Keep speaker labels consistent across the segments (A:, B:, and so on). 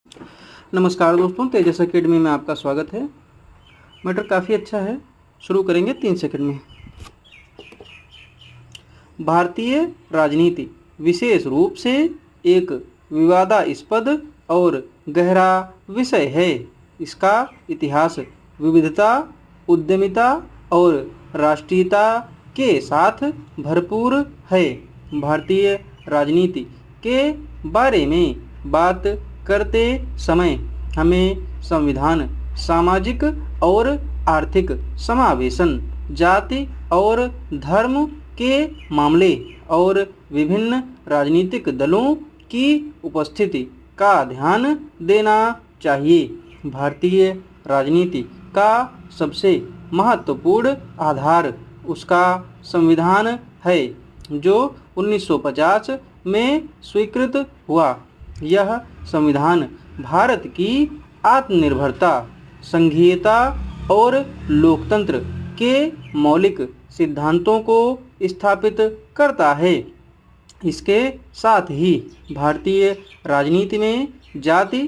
A: नमस्कार दोस्तों, तेजस एकेडमी में आपका स्वागत है। मैटर काफ़ी अच्छा है, शुरू करेंगे 3 सेकंड में। भारतीय राजनीति विशेष रूप से एक विवादास्पद और गहरा विषय है। इसका इतिहास विविधता, उद्यमिता और राष्ट्रीयता के साथ भरपूर है। भारतीय राजनीति के बारे में बात करते समय हमें संविधान, सामाजिक और आर्थिक समावेशन, जाति और धर्म के मामले और विभिन्न राजनीतिक दलों की उपस्थिति का ध्यान देना चाहिए। भारतीय राजनीति का सबसे महत्वपूर्ण आधार उसका संविधान है, जो 1950 में स्वीकृत हुआ। यह संविधान भारत की आत्मनिर्भरता, संघीयता और लोकतंत्र के मौलिक सिद्धांतों को स्थापित करता है। इसके साथ ही भारतीय राजनीति में जाति,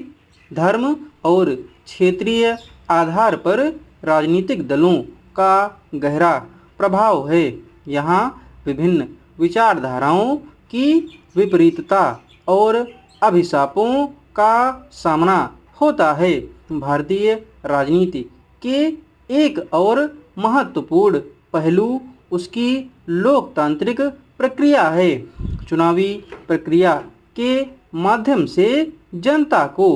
A: धर्म और क्षेत्रीय आधार पर राजनीतिक दलों का गहरा प्रभाव है। यहाँ विभिन्न विचारधाराओं की विपरीतता और अभिशापों का सामना होता है। भारतीय राजनीति के एक और महत्वपूर्ण पहलू उसकी लोकतांत्रिक प्रक्रिया है। चुनावी प्रक्रिया के माध्यम से जनता को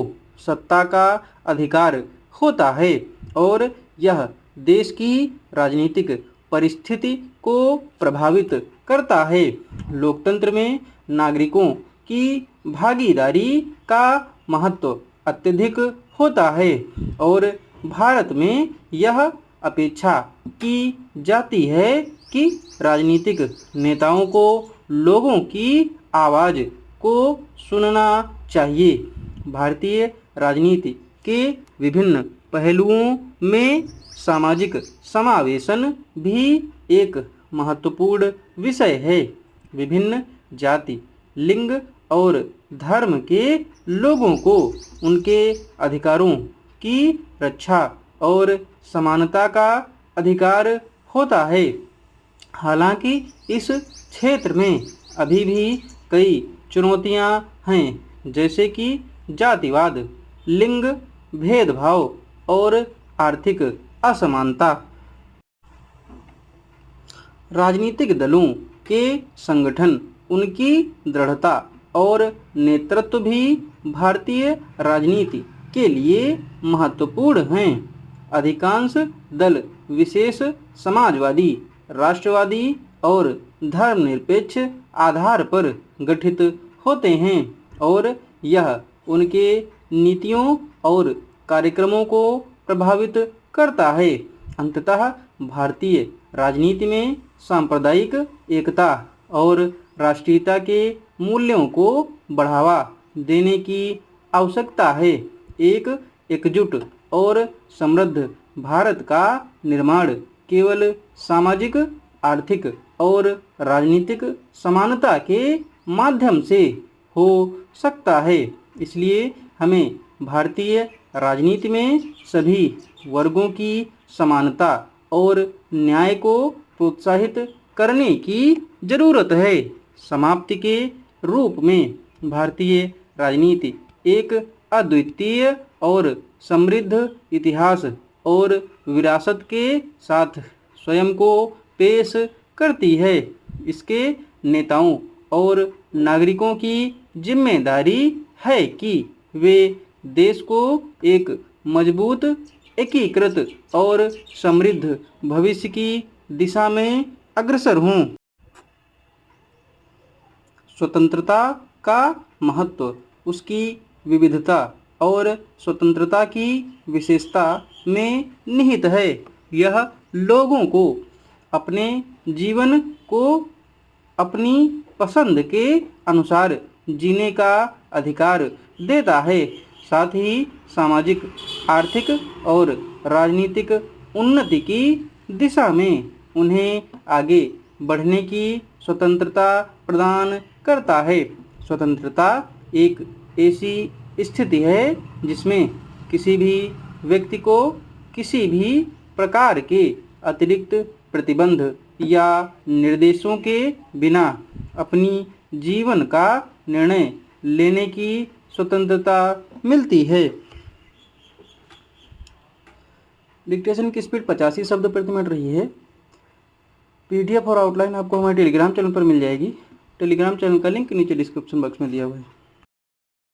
A: सत्ता का अधिकार होता है और यह देश की राजनीतिक परिस्थिति को प्रभावित करता है। लोकतंत्र में नागरिकों की भागीदारी का महत्व अत्यधिक होता है और भारत में यह अपेक्षा की जाती है कि राजनीतिक नेताओं को लोगों की आवाज़ को सुनना चाहिए। भारतीय राजनीति के विभिन्न पहलुओं में सामाजिक समावेशन भी एक महत्वपूर्ण विषय है। विभिन्न जाति, लिंग और धर्म के लोगों को उनके अधिकारों की रक्षा और समानता का अधिकार होता है। हालांकि इस क्षेत्र में अभी भी कई चुनौतियां हैं, जैसे कि जातिवाद, लिंग भेदभाव और आर्थिक असमानता। राजनीतिक दलों के संगठन, उनकी दृढ़ता और नेतृत्व भी भारतीय राजनीति के लिए महत्वपूर्ण हैं। अधिकांश दल विशेष समाजवादी, राष्ट्रवादी और धर्मनिरपेक्ष आधार पर गठित होते हैं और यह उनके नीतियों और कार्यक्रमों को प्रभावित करता है। अंततः भारतीय राजनीति में सांप्रदायिक एकता और राष्ट्रीयता के मूल्यों को बढ़ावा देने की आवश्यकता है। एक एकजुट और समृद्ध भारत का निर्माण केवल सामाजिक, आर्थिक और राजनीतिक समानता के माध्यम से हो सकता है। इसलिए हमें भारतीय राजनीति में सभी वर्गों की समानता और न्याय को प्रोत्साहित करने की जरूरत है। समाप्ति के रूप में भारतीय राजनीति एक अद्वितीय और समृद्ध इतिहास और विरासत के साथ स्वयं को पेश करती है। इसके नेताओं और नागरिकों की जिम्मेदारी है कि वे देश को एक मजबूत, एकीकृत और समृद्ध भविष्य की दिशा में अग्रसर हों। स्वतंत्रता का महत्व उसकी विविधता और स्वतंत्रता की विशेषता में निहित है। यह लोगों को अपने जीवन को अपनी पसंद के अनुसार जीने का अधिकार देता है। साथ ही सामाजिक, आर्थिक और राजनीतिक उन्नति की दिशा में उन्हें आगे बढ़ने की स्वतंत्रता प्रदान करता है। स्वतंत्रता एक ऐसी स्थिति है जिसमें किसी भी व्यक्ति को किसी भी प्रकार के अतिरिक्त प्रतिबंध या निर्देशों के बिना अपनी जीवन का निर्णय लेने की स्वतंत्रता मिलती है। डिक्टेशन की स्पीड 85 शब्द प्रति मिनट रही है। PDF और आउटलाइन आपको हमारे टेलीग्राम चैनल पर मिल जाएगी। टेलीग्राम चैनल का लिंक नीचे डिस्क्रिप्शन बॉक्स में दिया हुआ है।